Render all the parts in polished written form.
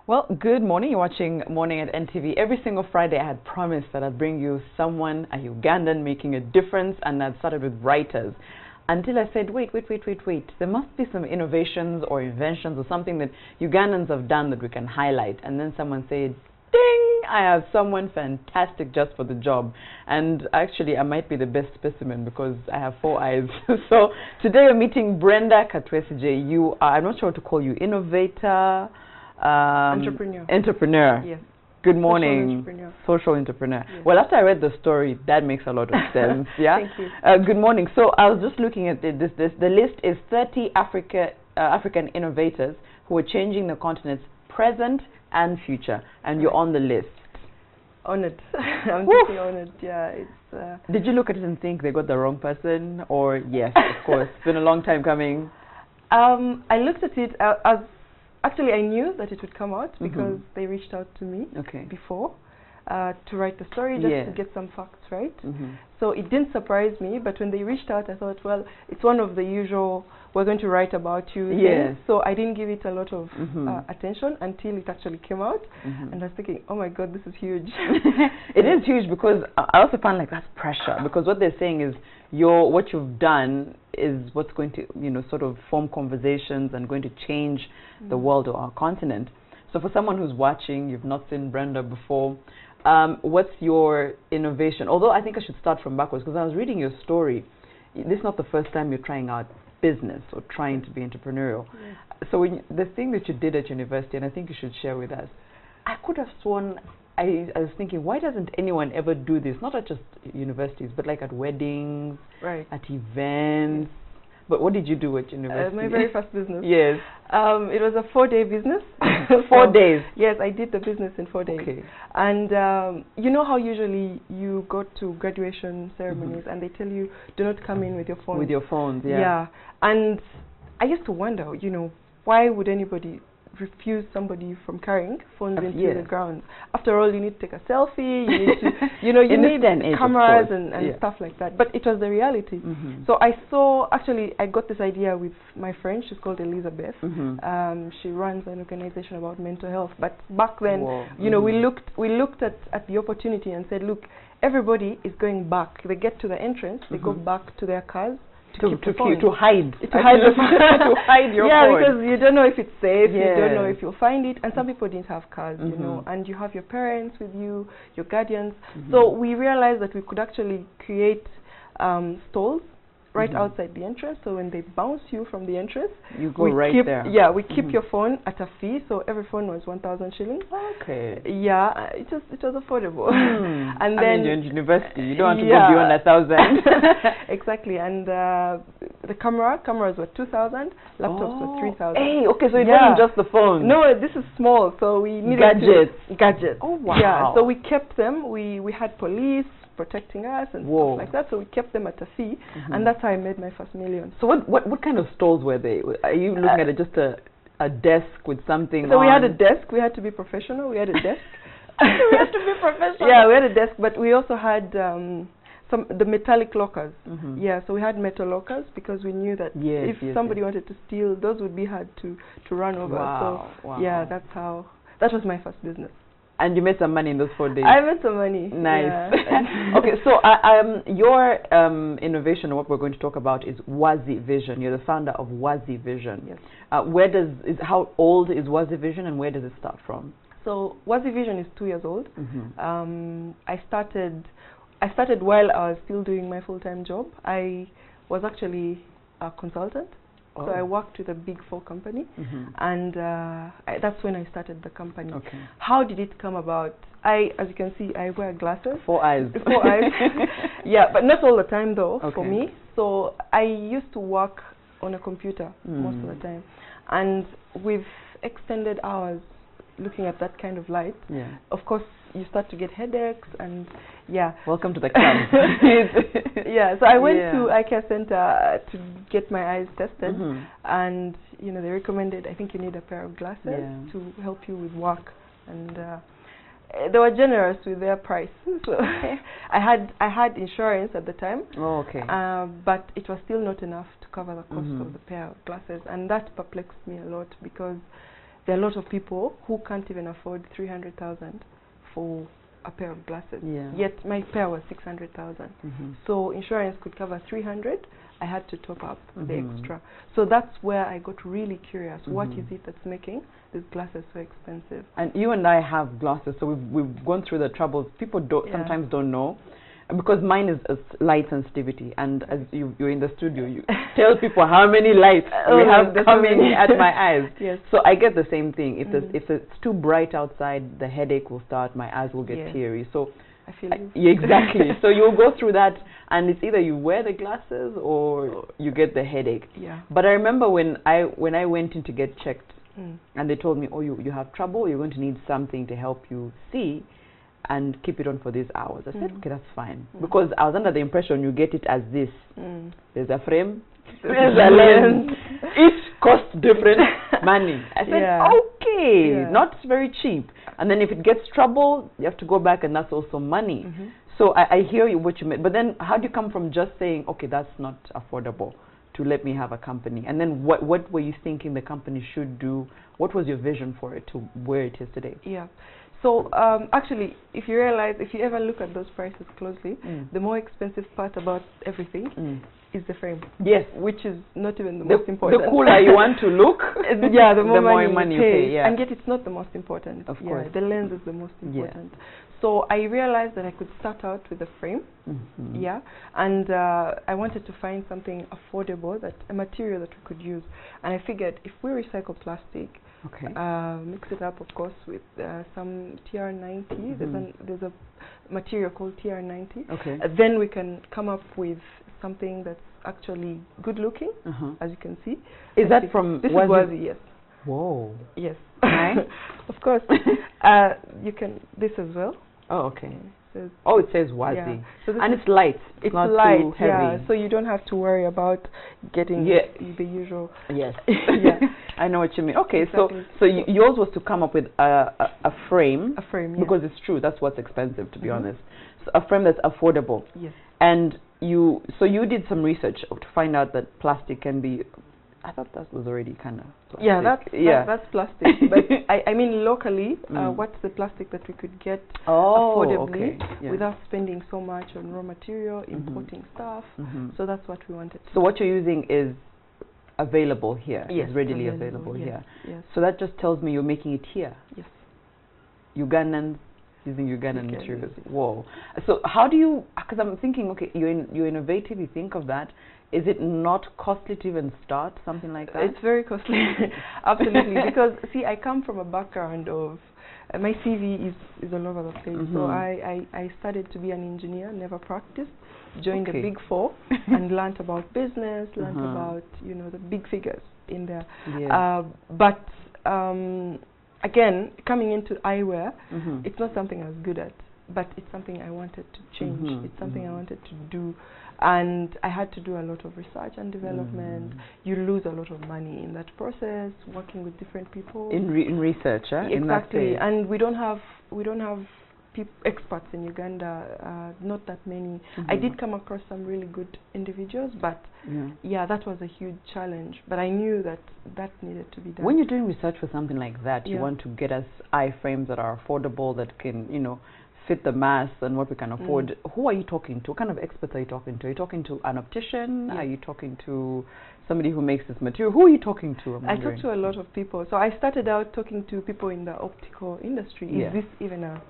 Well, good morning. You're watching Morning at NTV. Every single Friday, I had promised that I'd bring you someone, a Ugandan, making a difference, and I'd started with writers. Until I said, wait. There must be some innovations or inventions or something that Ugandans have done that we can highlight. And then someone said, ding, I have someone fantastic just for the job. And actually, I might be the best specimen because I have 4 eyes. So today we're meeting Brenda Katwesije. You are, I'm not sure what to call you, innovator, entrepreneur. Yes. Good morning. Social entrepreneur. Yes. Well, after I read the story, that makes a lot of sense. Yeah. Thank you. Good morning. So I was just looking at this. The list is 30 African innovators who are changing the continent's present and future, and you're on the list. Honored. I'm deeply honored. Yeah. It's. Did you look at it and think they got the wrong person, or yes, of course, it's been a long time coming? I looked at it as. Actually, I knew that it would come out because they reached out to me before to write the story, just to get some facts right. So it didn't surprise me, but when they reached out, I thought, well, it's one of the usual, we're going to write about you things. So I didn't give it a lot of attention until it actually came out. And I was thinking, oh my God, this is huge. It is huge because I also found like that's pressure, because what they're saying is what you've done is what's going to, sort of form conversations and going to change the world or our continent. So for someone who's watching, you've not seen Brenda before, what's your innovation? Although I think I should start from backwards, because I was reading your story. This is not the first time you're trying out business or trying to be entrepreneurial. So the thing that you did at university, and I think you should share with us, I could have sworn, I was thinking, why doesn't anyone ever do this? Not at just universities, but like at weddings, at events. But what did you do at university? My very first business. Yes. It was a 4-day business. 4 days? Yes, I did the business in 4 days. Okay. And you know how usually you go to graduation ceremonies and they tell you, do not come in with your phone. With your phones, yeah. Yeah. And I used to wonder, why would anybody refuse somebody from carrying phones into the ground? After all, you need to take a selfie, you need to, you need cameras and stuff like that. But it was the reality. So I got this idea with my friend. She's called Elizabeth. She runs an organization about mental health. But back then, we looked at the opportunity and said, look, everybody is going back. They get to the entrance, they go back to their cars. To hide your phone. Yeah, because you don't know if it's safe, you don't know if you'll find it, and some people didn't have cars, and you have your parents with you, your guardians. So we realized that we could actually create stalls right outside the entrance, so when they bounce you from the entrance, you go there. Yeah, we keep your phone at a fee, so every phone was 1,000 shillings. Okay. Yeah, it was affordable. And then you're in university, you don't want to go beyond 1,000. Exactly, and the cameras were 2,000, laptops were 3,000. Hey, okay, so it wasn't just the phone. No, this is small, so we needed gadgets. Oh wow. Yeah, so we kept them. We had police protecting us and stuff like that, so we kept them at a fee, and that's how I made my first million. So what kind of stalls were they? Are you looking at it just a desk with something So we had a desk, we had to be professional, we had a desk. We had to be professional? Yeah, we had a desk, but we also had the metallic lockers. Yeah, so we had metal lockers because we knew that if somebody wanted to steal, those would be hard to run over. So yeah, that was my first business. And you made some money in those 4 days? I made some money. Nice. Yeah. Okay, so your innovation, what we're going to talk about, is Wazi Vision. You're the founder of Wazi Vision. Yes. How old is Wazi Vision, and where does it start from? So Wazi Vision is 2 years old. I started while I was still doing my full-time job. I was actually a consultant. So I worked with a big 4 company, and that's when I started the company. Okay. How did it come about? As you can see, I wear glasses. 4 eyes. 4 eyes. Yeah, but not all the time though, for me. So I used to work on a computer most of the time. And with extended hours looking at that kind of light, of course, you start to get headaches and welcome to the club. So I went to eye care center to get my eyes tested, and they recommended, I think you need a pair of glasses to help you with work, and they were generous with their price. So I had insurance at the time. Oh, okay. But it was still not enough to cover the cost of the pair of glasses, and that perplexed me a lot because there are a lot of people who can't even afford 300,000 for a pair of glasses. Yeah. Yet my pair was 600,000. So insurance could cover 300. I had to top up the extra. So that's where I got really curious. What is it that's making these glasses so expensive? And you and I have glasses, so we've gone through the troubles. People sometimes don't know. Because mine is light sensitivity, and as you're in the studio, you tell people how many lights we have coming at my eyes. Yes. So I get the same thing. If it's too bright outside, the headache will start. My eyes will get teary. So I feel you. Exactly. So you'll go through that, and it's either you wear the glasses or you get the headache. Yeah. But I remember when I went in to get checked, and they told me, oh, you have trouble. You're going to need something to help you see and keep it on for these hours. I said, okay, that's fine. Because I was under the impression you get it as this. There's a frame, there's a lens. Each costs different money. I said, okay, not very cheap. And then if it gets trouble, you have to go back, and that's also money. So I hear you what you meant. But then how do you come from just saying, okay, that's not affordable, to let me have a company? And then what were you thinking the company should do? What was your vision for it to where it is today? Yeah. So actually, if you realize, if you ever look at those prices closely, the more expensive part about everything is the frame. Yes. Which is not even the most important. The cooler you want to look, yeah, the more money you pay. Yeah. And yet it's not the most important. Of course. The lens is the most important. So I realized that I could start out with a frame. Yeah. And I wanted to find something affordable, a material that we could use. And I figured if we recycle plastic, mix it up, of course, with some TR90. There's a material called TR90. Then we can come up with something that's actually good looking, as you can see. Is that from this Wazi? Yes. Whoa. Yes. Nice. Of course. You can this as well. Oh, okay. It says Wazi. Yeah. So and it's light. It's not light, too heavy. yeah. So you don't have to worry about getting the usual. Yes. Yeah. I know what you mean. Okay, exactly. so yours was to come up with a frame. A frame, yeah. Because it's true. That's what's expensive, to be honest. So a frame that's affordable. Yes. And you did some research to find out that plastic can be. I thought that was already kind of plastic. Yeah, that's plastic. But I mean locally, what's the plastic that we could get affordably without spending so much on raw material, importing stuff. So that's what we wanted. So what you're using is available here. Yes, it's readily available here. Yes. So that just tells me you're making it here. Yes. Ugandans using Ugandan materials. Whoa. So how do you? Because I'm thinking, okay, you're innovative. You think of that. Is it not costly to even start something like that? It's very costly, absolutely. Because see, I come from a background of my CV is all over the place. So I studied to be an engineer, never practiced, joined the Big Four, and learned about business, learned about the big figures in there. Yeah. But again, coming into eyewear, it's not something I was good at, but it's something I wanted to change. It's something I wanted to do. And I had to do a lot of research and development. You lose a lot of money in that process, working with different people. In research, exactly. And we don't have experts in Uganda. Not that many. I did come across some really good individuals, but that was a huge challenge. But I knew that needed to be done. When you're doing research for something like that, you want to get us eye frames that are affordable, that can fit the mass and what we can afford. Who are you talking to? What kind of experts are you talking to? Are you talking to an optician? Are you talking to somebody who makes this material? Who are you talking to? I talk to a lot of people. So I started out talking to people in the optical industry. Is this even a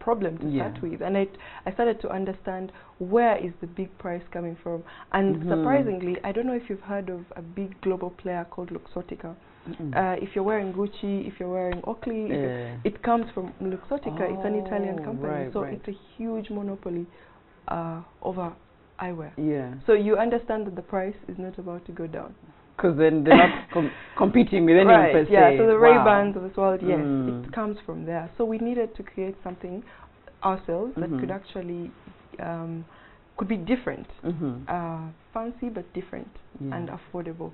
problem to start with? And I started to understand where is the big price coming from. And surprisingly, I don't know if you've heard of a big global player called Luxottica. If you're wearing Gucci, if you're wearing Oakley, it comes from Luxottica. It's an Italian company, so it's a huge monopoly over eyewear. Yeah. So you understand that the price is not about to go down. Because then they're not competing with anyone per se. Yeah. So the Ray-Bans of this world, it comes from there. So we needed to create something ourselves that could actually could be different, fancy but different and affordable.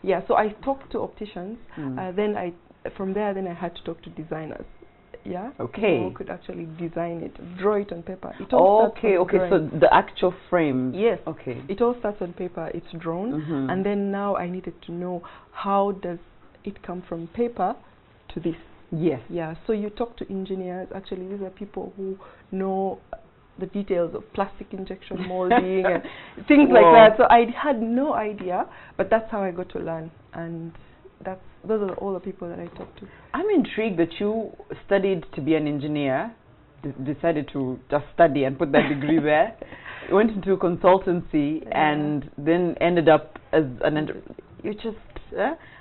Yeah, so I talked to opticians. From there I had to talk to designers. Yeah. Okay. Who could actually design it, draw it on paper. It all starts So the actual frame. Yes. Okay. It all starts on paper. It's drawn, and then now I needed to know how does it come from paper to this. Yes. Yeah, so you talk to engineers. Actually, these are people who know the details of plastic injection molding and things like that. So I had no idea, but that's how I got to learn, and those are all the people that I talked to. I'm intrigued that you studied to be an engineer, decided to just study and put that degree there, went into consultancy, and then ended up as an you just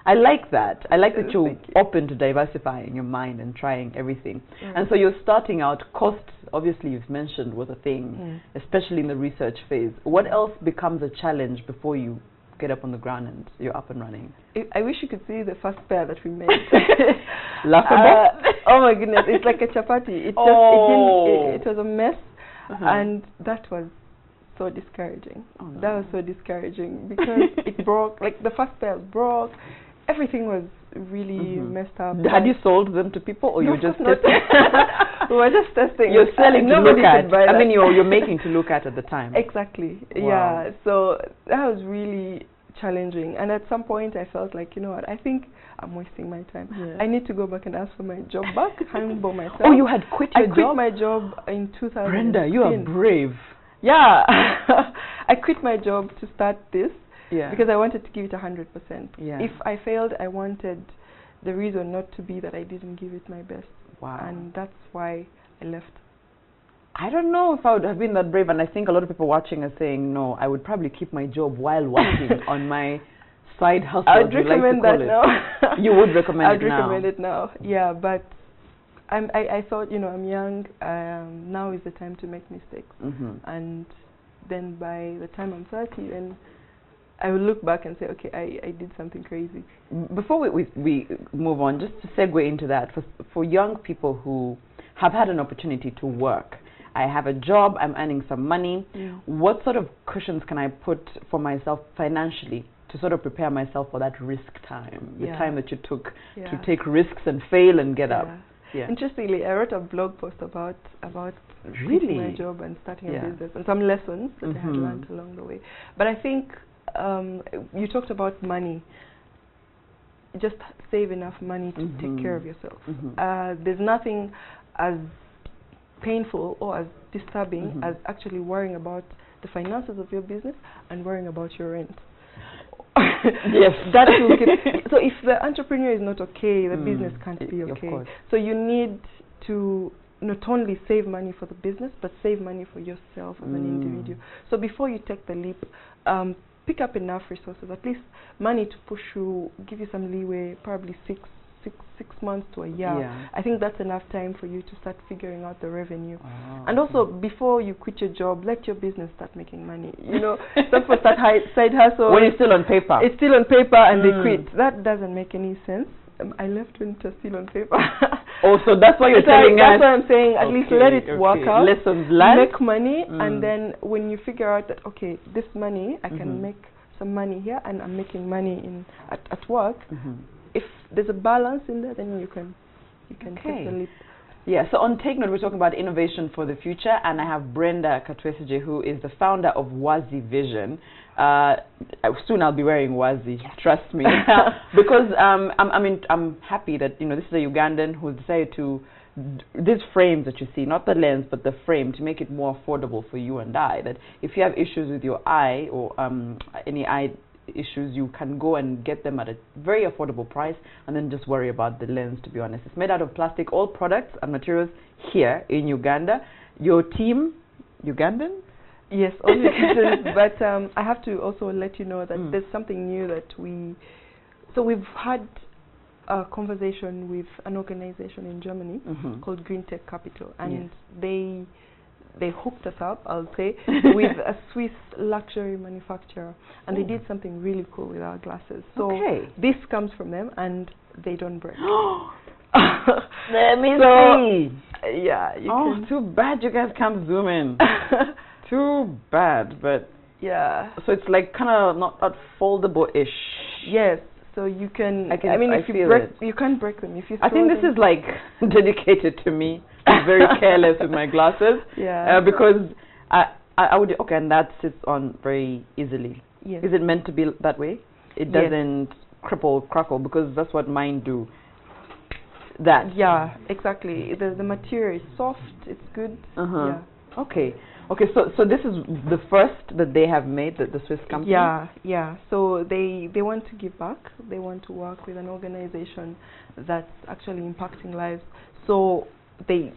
I like that. I like that you're open to diversifying your mind and trying everything. And so you're starting out. Cost, obviously, you've mentioned, was a thing, especially in the research phase. What else becomes a challenge before you get up on the ground and you're up and running? I wish you could see the first pair that we made. Laughable? Oh my goodness, it's like a chapati. It was a mess, and that was so discouraging. Oh, no. That was so discouraging because it broke. Like the first pair broke. Everything was really messed up. Had you sold them to people, or you were just testing? We were just testing. You're selling to look at. I mean, you're making to look at the time. Exactly. Wow. Yeah. So that was really challenging. And at some point, I felt like, you know what? I think I'm wasting my time. Yeah. I need to go back and ask for my job back. Humble myself. Oh, you had quit your job? I quit my job in 2000. Brenda, you are brave. Yeah. I quit my job to start this. Yeah. Because I wanted to give it 100%. Yeah. If I failed, I wanted the reason not to be that I didn't give it my best. Wow. And that's why I left. I don't know if I would have been that brave, and I think a lot of people watching are saying, no, I would probably keep my job while working on my side hustle. I would recommend that now. You would recommend it now? I would recommend it now, yeah, but I thought, you know, I'm young, now is the time to make mistakes. And then by the time I'm 30, then I will look back and say, okay, I did something crazy. Before we move on, just to segue into that, for young people who have had an opportunity to work, I have a job, I'm earning some money, what sort of cushions can I put for myself financially to sort of prepare myself for that risk time, the time that you took to take risks and fail and get up? Yeah. Interestingly, I wrote a blog post about quitting my job and starting a business, and some lessons that I had learned along the way. But I think you talked about money. Just save enough money to take care of yourself. There's nothing as painful or as disturbing as actually worrying about the finances of your business and worrying about your rent. Yes, that will keep. So if the entrepreneur is not okay, the business can't be okay. So you need to not only save money for the business, but save money for yourself as an individual. So before you take the leap, pick up enough resources, at least money to push you, give you some leeway, probably six months to a year. Yeah. I think that's enough time for you to start figuring out the revenue. And also, before you quit your job, let your business start making money. You know, some people start side hustle. When it's still on paper. It's still on paper and they quit. That doesn't make any sense. I left when it was still on paper. Oh, so that's why you're telling us. That's what I'm saying. At least let it work out. Lessons learned. Make money, and then when you figure out that, okay, this money, I can make some money here, and I'm making money at work. If there's a balance in there, then you can take the leap. Yeah, so on Take Note, we're talking about innovation for the future, and I have Brenda Katwesije, who is the founder of Wazi Vision. Soon I'll be wearing Wazi, trust me, because I'm happy that, you know, this is a Ugandan who decided to these frames that you see, not the lens but the frame, to make it more affordable for you and I. That if you have issues with your eye or any eye issues, you can go and get them at a very affordable price and then just worry about the lens. To be honest, it's made out of plastic. All products and materials here in Uganda. Your team, Ugandan? Yes, all Ugandans. But I have to also let you know that there's something new that we've had a conversation with an organization in Germany called Green Tech Capital, and they hooked us up, I'll say, with a Swiss luxury manufacturer, and they did something really cool with our glasses. So this comes from them, and they don't break. Let me see. Yeah. Too bad you guys can't zoom in. Too bad, but yeah. So it's like kind of not foldable-ish. Yes. So you can. I mean, if you break, you can't break them. If you. I think this is like dedicated to me. I'm very careless with my glasses. Yeah. Because I would and that sits on very easily. Yes. Is it meant to be that way? It doesn't cripple, crackle, because that's what mine do. that. Yeah, exactly. The material is soft. It's good. Yeah. Okay. Okay. So this is the first that they have made, the Swiss company. Yeah. Yeah. So they want to give back. They want to work with an organization that's actually impacting lives. So they're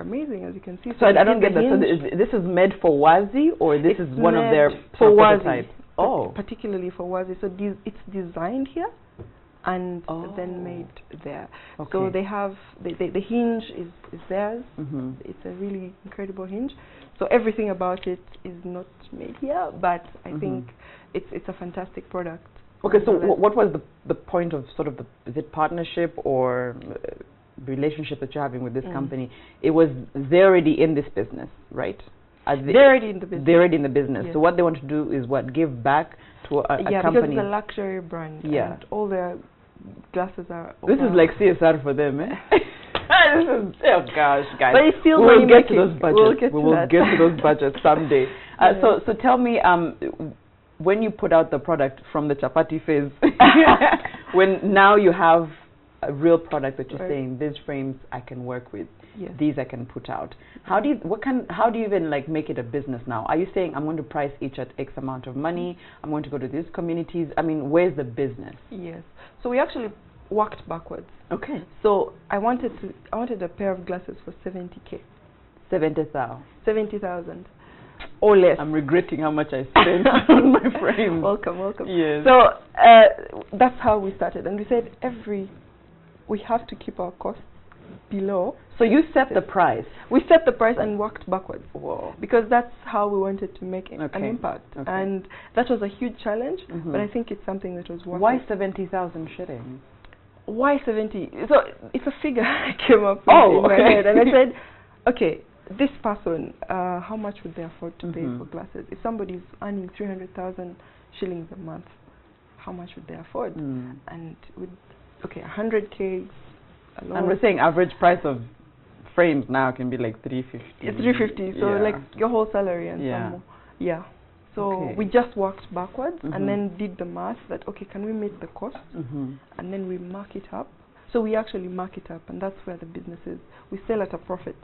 amazing, as you can see. So I don't get that. So this is made for Wazi, or this is one of their prototypes? Oh. Particularly for Wazi. So it's designed here and then made there. Okay. So they have, the hinge is theirs. It's a really incredible hinge. So everything about it is not made here, but I think it's a fantastic product. Okay, so what was the point of sort of is it partnership or relationship that you're having with this company? It was, they're already in this business, right? They're already in the business. They're already in the business. Yes. So what they want to do is what? Give back to a company. Yeah, because it's a luxury brand. Yeah. And all their glasses are... This is like CSR for them, eh? This is, oh gosh, guys. But it's still we will get to those budgets. We will get to those budgets someday. So tell me, when you put out the product from the chapati phase, when now you have a real product that you're saying, these frames I can work with, these I can put out. How do you even like make it a business now? Are you saying I'm going to price each at X amount of money? I'm going to go to these communities. I mean, where's the business? Yes. So we actually worked backwards. Okay. So I wanted a pair of glasses for 70K. 70,000. 70,000. Or less. I'm regretting how much I spent on my frame. Welcome, welcome. Yes. So that's how we started, and we said we have to keep our costs below. So you set the price. We set the price and worked backwards. Whoa. Because that's how we wanted to make an impact. Okay. And that was a huge challenge, but I think it's something that was worth it. Why 70,000 shillings? Why 70? So it's a figure I came up with in my head, and I said, okay, this person, how much would they afford to pay for glasses? If somebody's earning 300,000 shillings a month, how much would they afford? And with 100K alone. And we're saying average price of frames now can be like 350. It's 350, so like your whole salary and some more. Yeah. So we just worked backwards and then did the math that, okay, can we meet the cost? And then we mark it up. So we actually mark it up, and that's where the business is. We sell at a profit.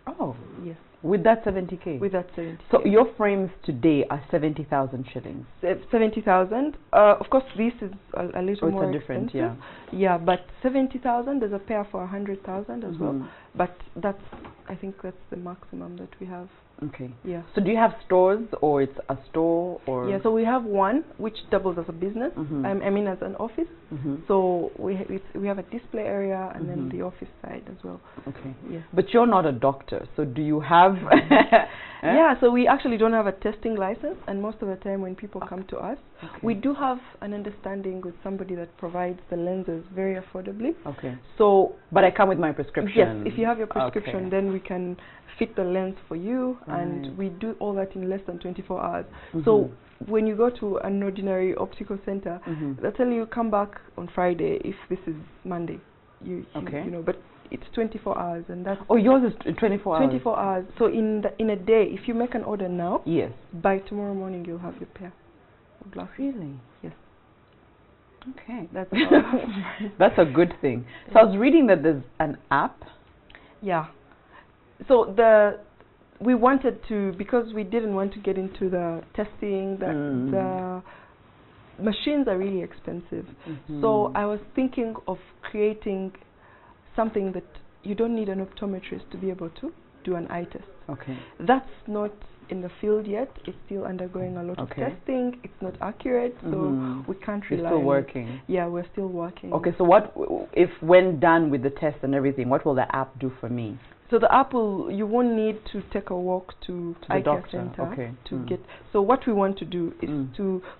Oh. Yes. With that 70K? With that 70K. So your frames today are 70,000 shillings? 70,000. Of course, this is a little more different, expensive. Yeah, but 70,000, there's a pair for 100,000 as well. But that's, I think that's the maximum that we have. Okay. Yeah. So do you have stores, or it's a store, or? Yeah, so we have one which doubles as a business. I mean as an office. So we have a display area and then the office side as well. Okay. Yeah. But you're not a doctor, so do you have? Yeah, so we actually don't have a testing license, and most of the time when people come to us, we do have an understanding with somebody that provides the lenses very affordably. Okay. So, but I come with my prescription. Yes, if you have your prescription, then we can fit the lens for you, and we do all that in less than 24 hours. So when you go to an ordinary optical center, they'll tell you come back on Friday if this is Monday. You know, but it's 24 hours, and that's... Oh, yours is 24 hours? 24 hours. So in a day, if you make an order now, yes, by tomorrow morning you'll have your pair of glasses. Really? Yes. Okay. That's that's a good thing. So I was reading that there's an app. Yeah. So we wanted to, because we didn't want to get into the testing, the machines are really expensive. So I was thinking of creating something that you don't need an optometrist to be able to do an eye test. Okay. That's not in the field yet. It's still undergoing a lot of testing. It's not accurate, so we can't rely on it. You're still working? Yeah, we're still working. Okay, so what, if when done with the test and everything, what will the app do for me? So the app will, you won't need to take a walk to eye care center to get. So what we want to do is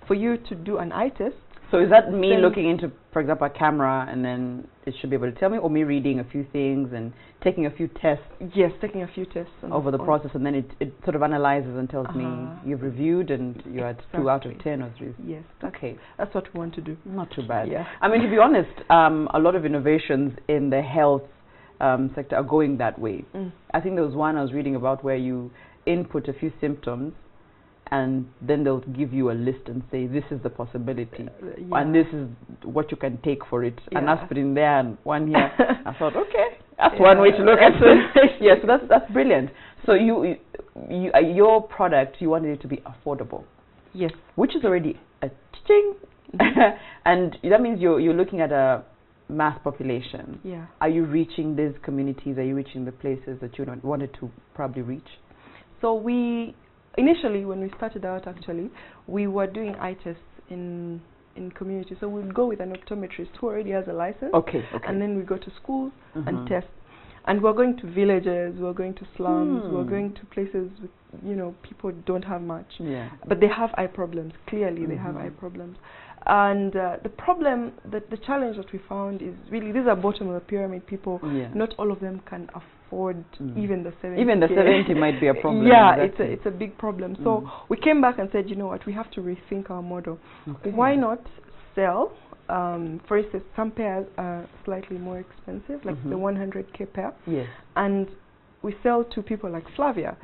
for you to do an eye test. So is that me looking into, for example, a camera, and then it should be able to tell me, or me reading a few things and taking a few tests? Yes, taking a few tests over the process, and then it sort of analyzes and tells me you've reviewed and you're at 2 out of 10 or 3. Yes, that's what we want to do. Not too bad. Yeah. I mean, to be honest, a lot of innovations in the health sector are going that way. I think there was one I was reading about where you input a few symptoms, and then they'll give you a list and say, this is the possibility, yeah. and this is what you can take for it. Yeah. And aspirin there and one here. I thought, okay, that's yeah. one way to look at it. Yes, so that's brilliant. So your product, you wanted it to be affordable. Yes. Which is already a ching. And that means you're looking at a mass population. Yeah. Are you reaching these communities? Are you reaching the places that you wanted to probably reach? So initially, when we started out, actually, we were doing eye tests in communities. So we'd go with an optometrist who already has a license. Okay. And then we go to schools and test. And we're going to villages, we're going to slums, we're going to places with, people don't have much. Yeah. But they have eye problems. Clearly, they have eye problems. And the problem, the challenge that we found is really, these are bottom of the pyramid people. Yeah. Not all of them can afford even the 70. Even the 70 might be a problem. Yeah, exactly. it's a big problem. So we came back and said, you know what, we have to rethink our model. Okay. Why not sell? For instance, some pairs are slightly more expensive, like the 100K pair. Yes. And we sell to people like Flavia.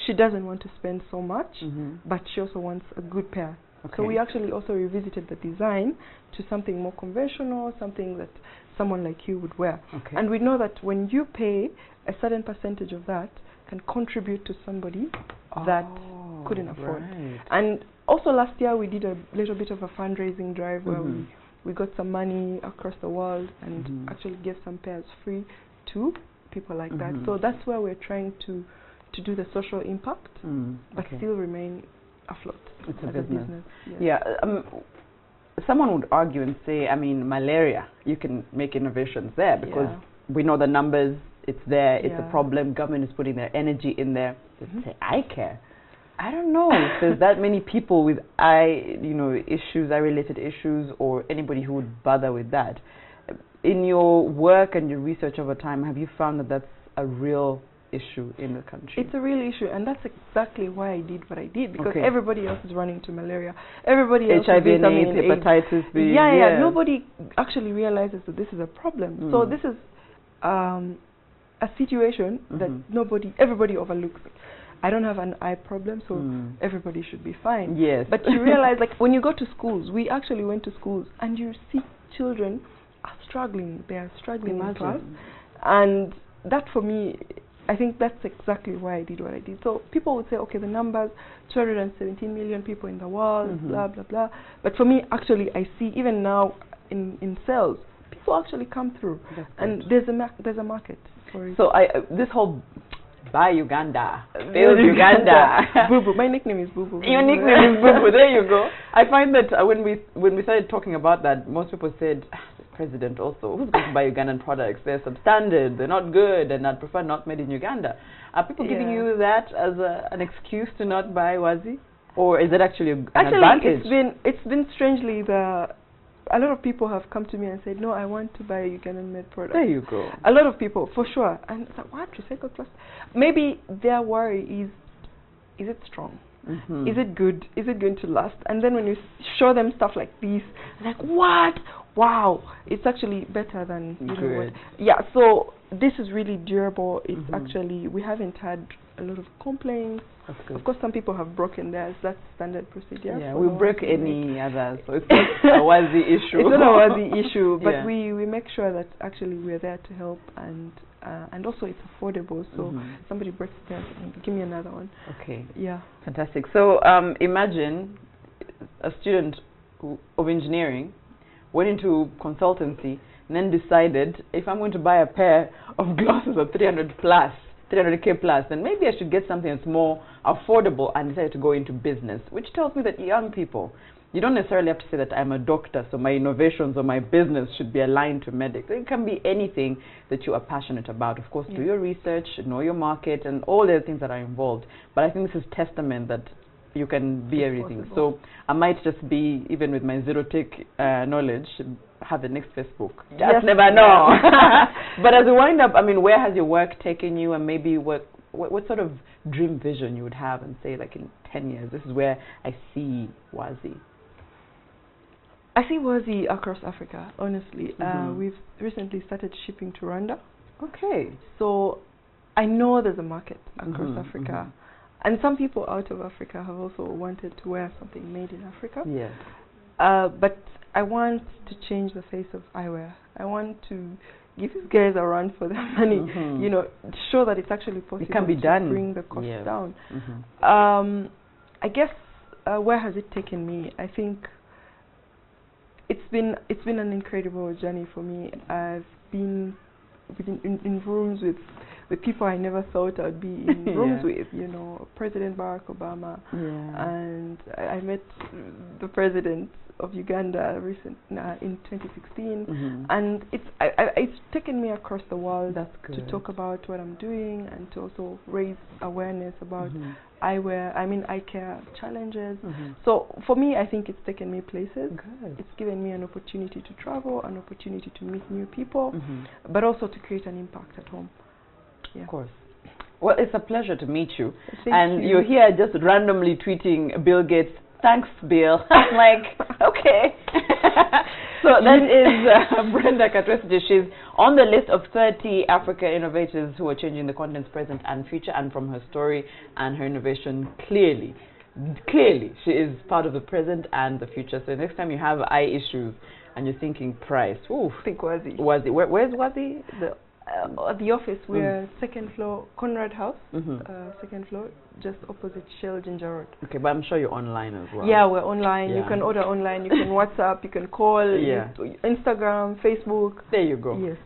She doesn't want to spend so much, but she also wants a good pair. Okay. So we actually also revisited the design to something more conventional, something that someone like you would wear. Okay. And we know that when you pay, a certain percentage of that can contribute to somebody that couldn't afford. Right. And also last year we did a little bit of a fundraising drive where we got some money across the world and actually gave some pairs free to people like that. So that's where we're trying to do the social impact, but still remain afloat. It's a as business. Yeah. Someone would argue and say, I mean, malaria, you can make innovations there because we know the numbers, it's there, it's a problem, government is putting their energy in there. Say, eye care. I don't know if there's that many people with eye-related issues, or anybody who would bother with that. In your work and your research over time, have you found that that's a real issue in the country? It's a real issue, and that's exactly why I did what I did, because everybody else is running to malaria. Everybody else HIV and AIDS, hepatitis B. Yeah. Nobody actually realizes that this is a problem. So this is a situation that everybody overlooks. I don't have an eye problem, so everybody should be fine. Yes. But you realize, like, when you go to schools, we actually went to schools, and you see children are struggling. They are struggling in class. And that, for me, I think that's exactly why I did what I did. So people would say, okay, the numbers, 217 million people in the world, blah, blah, blah. But for me, actually, I see, even now in sales, people actually come through. And there's a market for it. So this whole buy Uganda, build Uganda. Boo Boo. My nickname is Boo Boo. Your nickname is Boo Boo. There you go. I find that when we started talking about that, most people said, the president also, who's going to buy Ugandan products? They're substandard, they're not good, and I'd prefer not made in Uganda. Are people giving you that as an excuse to not buy Wazi? Or is it actually an advantage? It's been strangely a lot of people have come to me and said, no, I want to buy Ugandan made products. There you go. A lot of people, for sure. And it's like, what? Recycled plastic? Maybe their worry is it strong? Is it good? Is it going to last? And then when you show them stuff like this, like, what? Wow, it's actually better than, you know what. Yeah, so this is really durable. It's actually, we haven't had a lot of complaints. That's good. Of course, some people have broken theirs. That's standard procedure. Yeah, we break any others, so it's not a Wazi issue. It's not a Wazi issue, but we make sure that actually we're there to help, and also it's affordable. So somebody breaks theirs, give me another one. Okay. Yeah. Fantastic. So imagine a student of engineering went into consultancy and then decided, if I'm going to buy a pair of glasses of 300K plus, then maybe I should get something that's more affordable, and decided to go into business, which tells me that young people, you don't necessarily have to say that I'm a doctor, so my innovations or my business should be aligned to medics. It can be anything that you are passionate about. Of course, do your research, know your market, and all the things that are involved. But I think this is testament that you can be everything. So I might just be, even with my zero tech knowledge, have the next Facebook. Just never know. But as we wind up, I mean, where has your work taken you, and maybe what sort of dream vision you would have, and say, like, in 10 years, this is where I see Wazi? I see Wazi across Africa, honestly. We've recently started shipping to Rwanda. Okay. So I know there's a market across Africa. And some people out of Africa have also wanted to wear something made in Africa. Yes. But I want to change the face of eyewear. I want to give these guys a run for their money. You know, show that it's actually possible. It can be done. To bring the cost down. I guess where has it taken me? I think it's been an incredible journey for me. I've been in rooms with people I never thought I'd be in rooms with, you know, President Barack Obama, and I met the president of Uganda in 2016, and it's taken me across the world to talk about what I'm doing and to also raise awareness about eyewear, eye care challenges. So for me, I think it's taken me places. It's given me an opportunity to travel, an opportunity to meet new people, but also to create an impact at home. Of course. Well, it's a pleasure to meet you. Thank you. You're here just randomly tweeting Bill Gates. Thanks, Bill. I'm like, okay. So that is Brenda Katwesije. She's on the list of 30 Africa innovators who are changing the continent's present and future, and from her story and her innovation, clearly, she is part of the present and the future. So next time you have eye issues and you're thinking price, think Wazi. Wazi. Where's Wazi? At the office, we're second floor, Conrad House, second floor, just opposite Shell Ginger Road. Okay, but I'm sure you're online as well. Yeah, we're online. You can order online. You can WhatsApp. You can call. Instagram, Facebook. There you go. Yes.